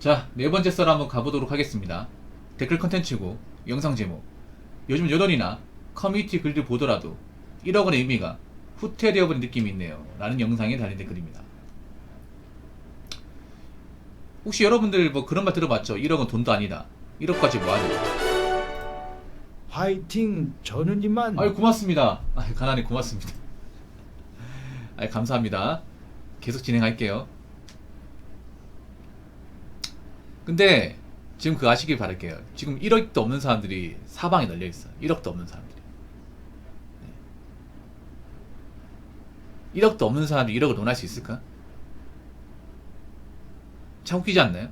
자, 네 번째 썰 한번 가보도록 하겠습니다. 댓글 컨텐츠고 영상 제목, 요즘 여론이나 커뮤니티 글들 보더라도 1억 원의 의미가 후퇴되어버린 느낌이 있네요 라는 영상에 달린 댓글입니다. 혹시 여러분들 뭐 그런 말 들어봤죠? 1억은 돈도 아니다, 1억까지 뭐하냐. 화이팅 전우님만. 아유 고맙습니다. 아유 가난히 고맙습니다. 아유 감사합니다. 계속 진행할게요. 근데 지금 그거 아시길 바랄게요. 지금 1억도 없는 사람들이 사방에 널려있어요. 1억도 없는 사람들이. 1억도 없는 사람이 1억을 논할 수 있을까? 참 웃기지 않나요?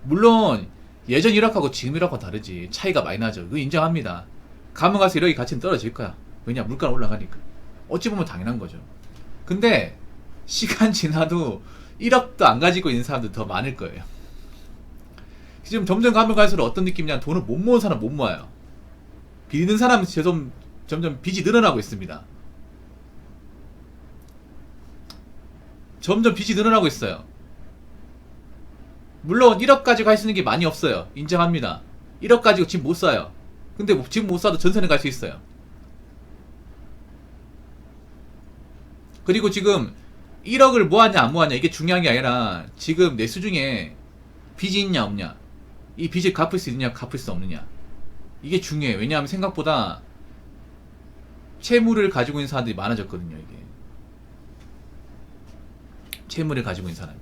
물론 예전 1억하고 지금 1억하고 다르지, 차이가 많이 나죠. 그거 인정합니다. 가면 가서 1억이 가치는 떨어질 거야. 왜냐, 물가는 올라가니까. 어찌 보면 당연한 거죠. 근데 시간 지나도 1억도 안 가지고 있는 사람들 더 많을 거예요. 지금 점점 가면 갈수록 어떤 느낌이냐, 돈을 못 모은 사람 못 모아요. 빚는 사람은 점점 빚이 늘어나고 있습니다. 점점 빚이 늘어나고 있어요. 물론 1억 가지고 할 수 있는 게 많이 없어요. 인정합니다. 1억 가지고 집 못 사요. 근데 집 못 사도 전세는 갈 수 있어요. 그리고 지금 1억을 모았냐 안 모았냐 이게 중요한 게 아니라, 지금 내 수중에 빚이 있냐 없냐, 이 빚을 갚을 수 있느냐 갚을 수 없느냐, 이게 중요해요. 왜냐하면 생각보다 채무를 가지고 있는 사람들이 많아졌거든요. 이게 채무를 가지고 있는 사람이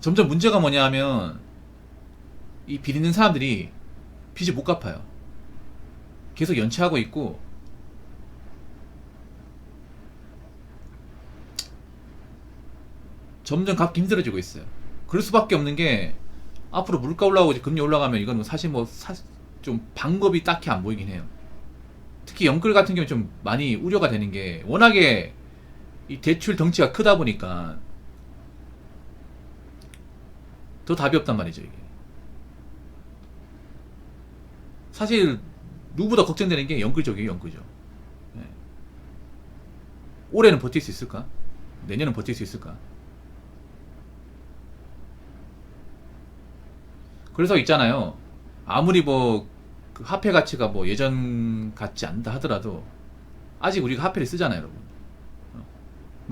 점점 문제가 뭐냐 하면, 이 빚 있는 사람들이 빚을 못 갚아요. 계속 연체하고 있고, 점점 갚기 힘들어지고 있어요. 그럴 수밖에 없는 게, 앞으로 물가 올라오고 금리 올라가면 이건 사실 좀 방법이 딱히 안 보이긴 해요. 특히 영끌 같은 경우는 좀 많이 우려가 되는 게, 워낙에 이 대출 덩치가 크다 보니까 더 답이 없단 말이죠. 이게 사실 누구보다 걱정되는 게 영끌족이에요. 영끌족. 네. 올해는 버틸 수 있을까? 내년은 버틸 수 있을까? 그래서 있잖아요, 아무리 그 화폐 가치가 예전 같지 않다 하더라도 아직 우리가 화폐를 쓰잖아요, 여러분.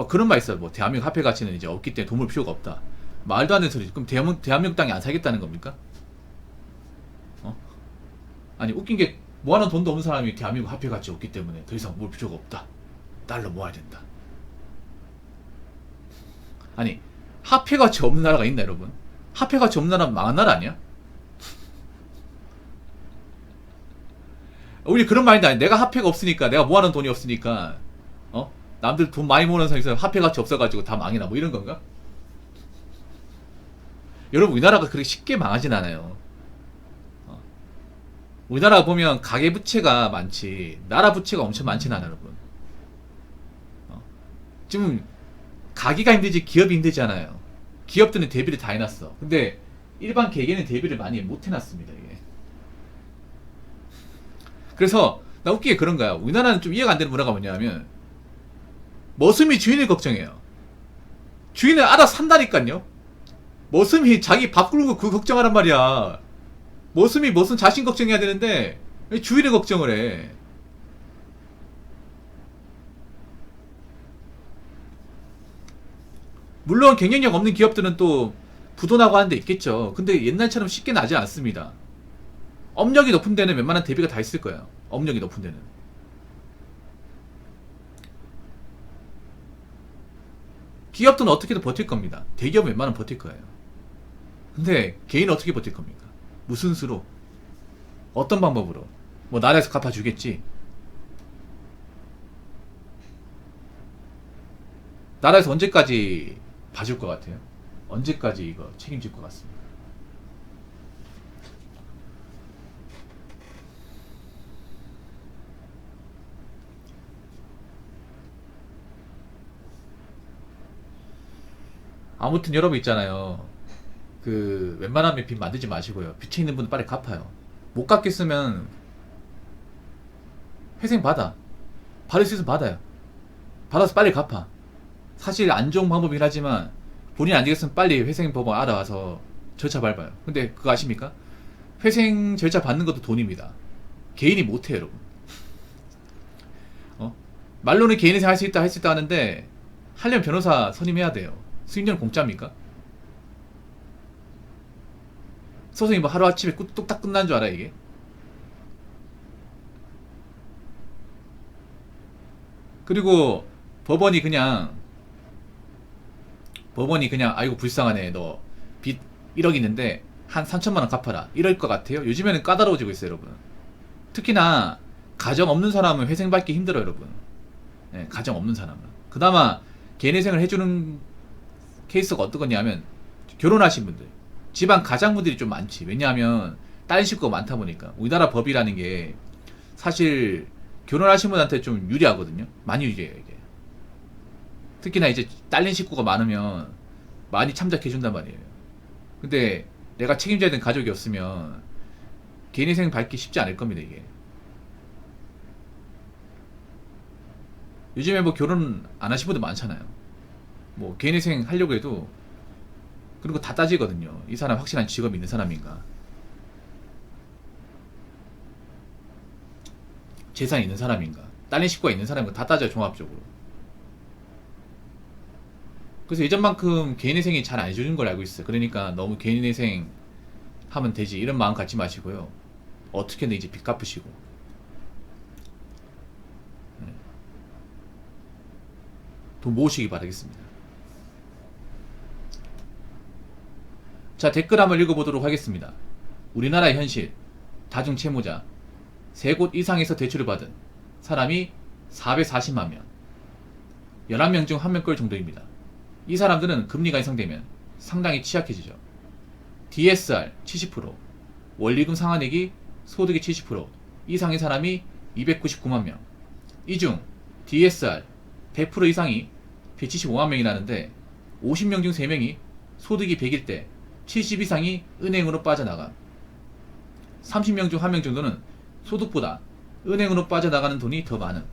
그런 말 있어요. 대한민국 화폐 가치는 이제 없기 때문에 돈 벌 필요가 없다. 말도 안 되는 소리지. 그럼 대한민국 땅에 안 살겠다는 겁니까? 아니, 웃긴 게, 모아놓은 돈도 없는 사람이 대한민국 화폐 가치 없기 때문에 더 이상 모을 필요가 없다, 달러 모아야 된다. 아니, 화폐 가치 없는 나라가 있나, 여러분? 화폐 가치 없는 나라는 망한 나라 아니야? 우리 그런 말인데, 아니, 내가 화폐가 없으니까, 내가 모아놓은 돈이 없으니까 남들 돈 많이 모으는 사람이 화폐 가치 없어가지고 다 망해나, 뭐 이런 건가? 여러분, 우리나라가 그렇게 쉽게 망하진 않아요. 우리나라 보면 가계 부채가 많지, 나라 부채가 엄청 많진 않아요, 여러분. 지금 가계가 힘들지 기업이 힘들지 않아요. 기업들은 대비를 다 해놨어. 근데 일반 개개는 대비를 많이 못 해놨습니다, 이게. 그래서 나 웃기게 그런 거야. 우리나라는 좀 이해가 안 되는 문화가 뭐냐면, 머슴이 주인을 걱정해요. 주인은 알아서 산다니까요. 머슴이 자기 밥 굶고 그거 걱정하란 말이야. 머슴이 머슴 자신 걱정해야 되는데 왜 주인을 걱정을 해? 물론 경쟁력 없는 기업들은 또 부도나고 하는 데 있겠죠. 근데 옛날처럼 쉽게 나지 않습니다. 업력이 높은 데는 웬만한 대비가 다 있을 거예요. 업력이 높은 데는. 기업들은 어떻게든 버틸 겁니다. 대기업은 웬만하면 버틸 거예요. 근데 개인은 어떻게 버틸 겁니까? 무슨 수로? 어떤 방법으로? 나라에서 갚아주겠지. 나라에서 언제까지 봐줄 것 같아요? 언제까지 이거 책임질 것 같습니다. 아무튼 여러분 있잖아요, 웬만하면 빚 만들지 마시고요. 빚에 있는 분은 빨리 갚아요. 못 갚겠으면 회생 받을 수 있으면 받아요. 받아서 빨리 갚아. 사실 안 좋은 방법이긴 하지만 본인 안 되겠으면 빨리 회생법원 알아와서 절차 밟아요. 근데 그거 아십니까? 회생 절차 받는 것도 돈입니다. 개인이 못해요, 여러분. 말로는 개인회생 할 수 있다 하는데 하려면 변호사 선임해야 돼요. 수임료는 공짜입니까? 소송이 뭐 하루아침에 뚝딱 끝난 줄 알아 이게? 그리고 법원이 그냥 아이고 불쌍하네 너 빚 1억 있는데 한 3천만 원 갚아라 이럴 것 같아요. 요즘에는 까다로워지고 있어요, 여러분. 특히나 가정 없는 사람은 회생 받기 힘들어요, 여러분. 네, 가정 없는 사람은. 그나마 개인회생을 해주는 케이스가 어떤 거냐면 결혼하신 분들, 집안 가장분들이 좀 많지. 왜냐하면 딸 식구가 많다 보니까. 우리나라 법이라는 게 사실 결혼하신 분한테 좀 유리하거든요. 많이 유리해요, 이게. 특히나 이제 딸린 식구가 많으면 많이 참작해준단 말이에요. 근데 내가 책임져야 되는 가족이 없으면 개인회생 받기 쉽지 않을 겁니다, 이게. 요즘에 뭐 결혼 안 하신 분들 많잖아요. 뭐 개인회생 하려고 해도 그런 거 다 따지거든요. 이 사람 확실한 직업이 있는 사람인가, 재산이 있는 사람인가, 딸린 식구가 있는 사람인가 다 따져요, 종합적으로. 그래서 예전만큼 개인회생이 잘 안 해주는 걸 알고 있어요. 그러니까 너무 개인회생 하면 되지 이런 마음 갖지 마시고요. 어떻게든 이제 빚 갚으시고. 돈 모으시기 바라겠습니다. 자, 댓글 한번 읽어보도록 하겠습니다. 우리나라의 현실, 다중채무자 3곳 이상에서 대출을 받은 사람이 440만 명, 11명 중 1명 꼴 정도입니다. 이 사람들은 금리가 인상되면 상당히 취약해지죠. DSR 70%, 원리금 상환액이 소득의 70% 이상의 사람이 299만 명. 이 중 DSR 100% 이상이 175만 명이라는데 50명 중 3명이 소득이 100일 때 70 이상이 은행으로 빠져나가. 30명 중 1명 정도는 소득보다 은행으로 빠져나가는 돈이 더 많은.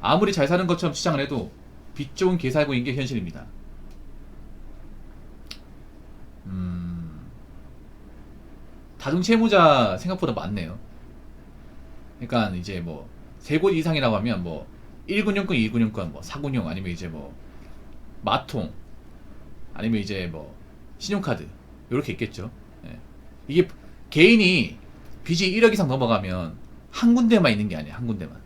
아무리 잘 사는 것처럼 치장을 해도 빚 좋은 개살구인 게 현실입니다. 다중채무자 생각보다 많네요. 그러니까 이제 뭐 3곳 이상이라고 하면 뭐 1군용권, 2군용권, 뭐 4군용, 아니면 이제 뭐 마통, 아니면 이제 뭐 신용카드 이렇게 있겠죠. 예. 이게 개인이 빚이 1억 이상 넘어가면 한 군데만 있는 게 아니에요. 한 군데만.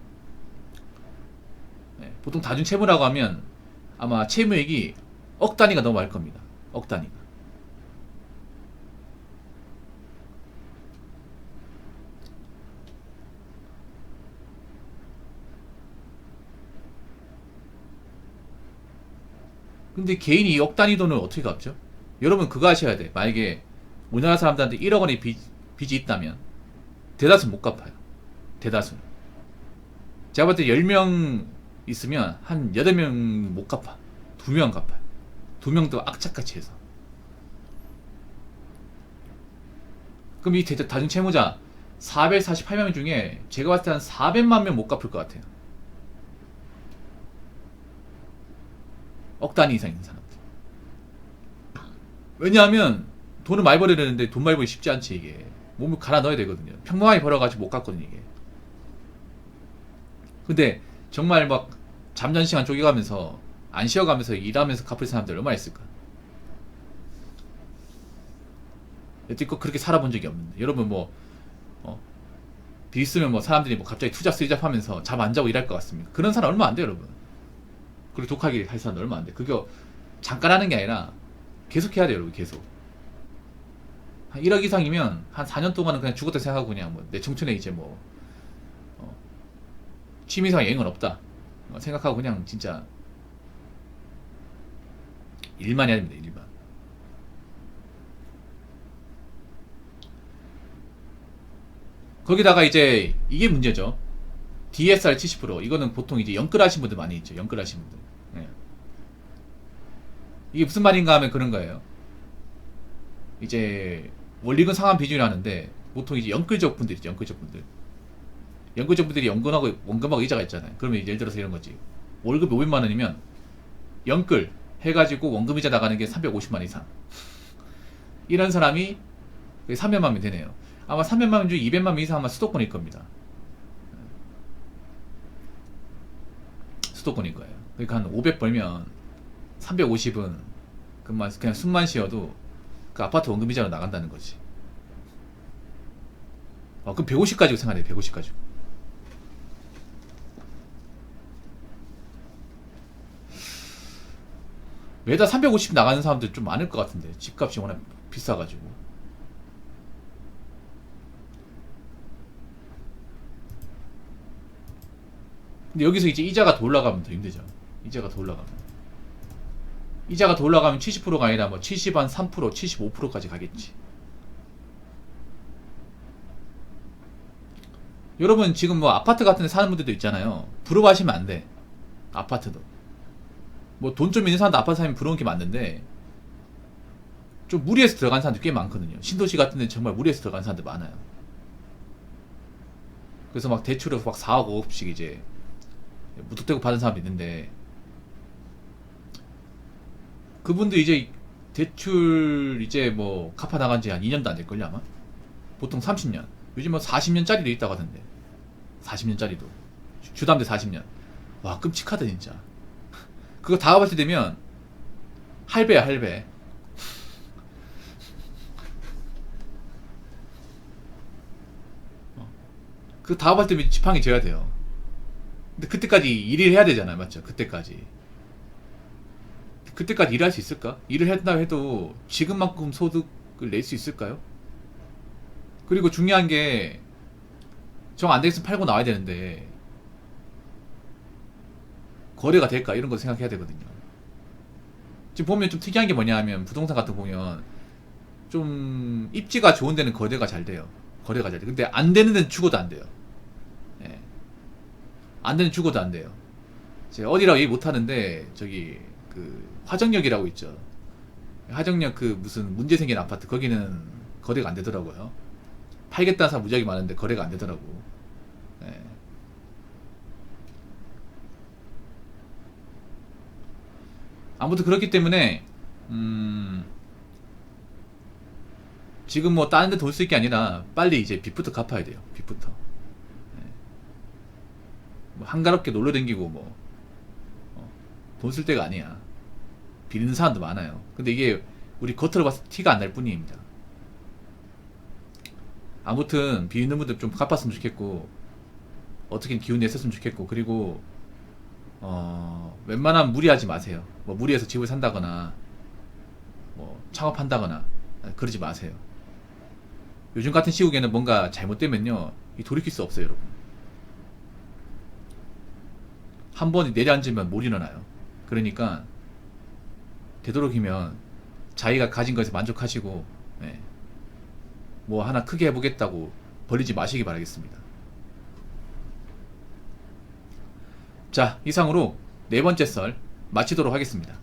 예. 보통 다중채무라고 하면 아마 채무액이 억 단위가 넘어갈 겁니다. 억 단위가. 근데 개인이 억 단위 돈을 어떻게 갚죠? 여러분 그거 하셔야 돼. 만약에 우리나라 사람들한테 1억 원의 빚이 있다면 대다수 못 갚아요. 대다수. 제가 볼 때 10명 있으면 한 8명 못 갚아. 2명 갚아요. 2명도 악착같이 해서. 그럼 이 다중채무자 448명 중에 제가 봤을 때 한 400만 명 못 갚을 것 같아요. 억 단위 이상 있는 사람들. 왜냐하면 돈을 많이 벌어야 되는데 돈 많이 벌기 쉽지 않지. 이게 몸을 갈아 넣어야 되거든요. 평범하게 벌어가지고 못 갚거든요, 이게. 근데 정말 막 잠자는 시간 쪼개가면서 안 쉬어가면서 일하면서 갚을 사람들 얼마나 있을까. 여태껏 그렇게 살아본 적이 없는데. 여러분 뭐 빚 있으면 뭐 사람들이 뭐 갑자기 투자 쓰이잡 하면서 잠 안 자고 일할 것 같습니까? 그런 사람 얼마 안 돼요, 여러분. 그리고 독하게 할 사람 얼마 안 돼. 그게 잠깐 하는 게 아니라 계속 해야 돼요, 여러분. 계속. 한 1억 이상이면 한 4년 동안은 그냥 죽었다 생각하고 그냥 뭐 내 청춘에 이제 뭐 취미생활 여행은 없다 생각하고 그냥 진짜 일만 해야 됩니다. 일만. 거기다가 이제 이게 문제죠. DSR 70% 이거는 보통 이제 연끌하신 분들 많이 있죠. 연끌하신 분들. 네. 이게 무슨 말인가 하면 그런 거예요. 이제 원리금 상환 비중이라는데 보통 이제 연끌족 분들 있죠. 연끌족 분들. 연끌족 분들이 원금하고 이자가 있잖아요. 그러면 예를 들어서 이런 거지. 월급이 500만 원이면 영끌 해가지고 원금이자 나가는 게 350만 이상. 이런 사람이 300만 명 되네요. 아마 300만 명 중 200만 명 이상 아마 수도권일 겁니다. 수도권일 거예요. 그러니까 한 500 벌면 350은 그냥 숨만 쉬어도 그 아파트 원금이자로 나간다는 거지. 그럼 150 가지고 생각해. 150 가지고. 매달 350 나가는 사람들 좀 많을 것 같은데, 집값이 워낙 비싸가지고. 근데 여기서 이제 이자가 더 올라가면 더 힘들죠. 이자가 더 올라가면 70%가 아니라 뭐 70 한 3%, 75%까지 가겠지. 여러분 지금 뭐 아파트 같은 데 사는 분들도 있잖아요. 부러워하시면 안 돼. 아파트도. 뭐 돈 좀 있는 사람도 아파트 살면 부러운 게 많은데, 좀 무리해서 들어간 사람들 꽤 많거든요. 신도시 같은 데는 정말 무리해서 들어간 사람들 많아요. 그래서 막 대출을 막 4억 5억씩 이제 무턱대고 받은 사람도 있는데, 그분들 이제 대출 이제 뭐 갚아 나간 지 한 2년도 안 될걸요 아마? 보통 30년. 요즘 뭐 40년짜리도 있다고 하던데. 40년짜리도. 주담대 40년. 와, 끔찍하다 진짜. 그거 다 갚을 때 되면 할배야, 할배. 그거 다 갚을 때면 지팡이 져야 돼요. 근데 그때까지 일을 해야 되잖아요, 맞죠? 그때까지 일할 수 있을까? 일을 한다 해도 지금만큼 소득을 낼 수 있을까요? 그리고 중요한 게, 정 안 되겠으면 팔고 나와야 되는데 거래가 될까? 이런 거 생각해야 되거든요. 지금 보면 좀 특이한 게 뭐냐 하면, 부동산 같은 거 보면 좀 입지가 좋은 데는 거래가 잘 돼요. 근데 안 되는 데는 죽어도 안 돼요. 예. 안 되는 죽어도 안 돼요. 제가 어디라고 얘기 못 하는데, 저기 그 화정역이라고 있죠. 화정역 그 무슨 문제 생긴 아파트, 거기는 거래가 안 되더라고요. 팔겠다는 사람 무지하게 많은데 거래가 안 되더라고. 예. 아무튼 그렇기 때문에 지금 뭐 다른 데 돈 쓸 게 아니라 빨리 이제 빚부터 갚아야 돼요. 빚부터. 예. 뭐 한가롭게 놀러 댕기고 뭐 돈 쓸 때가 아니야. 비리는 사람도 많아요. 근데 이게 우리 겉으로 봐서 티가 안 날 뿐입니다. 아무튼 비리는 분들 좀 갚았으면 좋겠고, 어떻게 기운 냈었으면 좋겠고, 그리고 웬만하면 무리하지 마세요. 뭐 무리해서 집을 산다거나 뭐 창업한다거나 그러지 마세요. 요즘 같은 시국에는 뭔가 잘못되면요, 돌이킬 수 없어요, 여러분. 한 번 내려앉으면 못 일어나요. 그러니까 되도록이면 자기가 가진 것에 만족하시고, 예, 뭐 하나 크게 해보겠다고 벌리지 마시기 바라겠습니다. 자, 이상으로 네 번째 썰 마치도록 하겠습니다.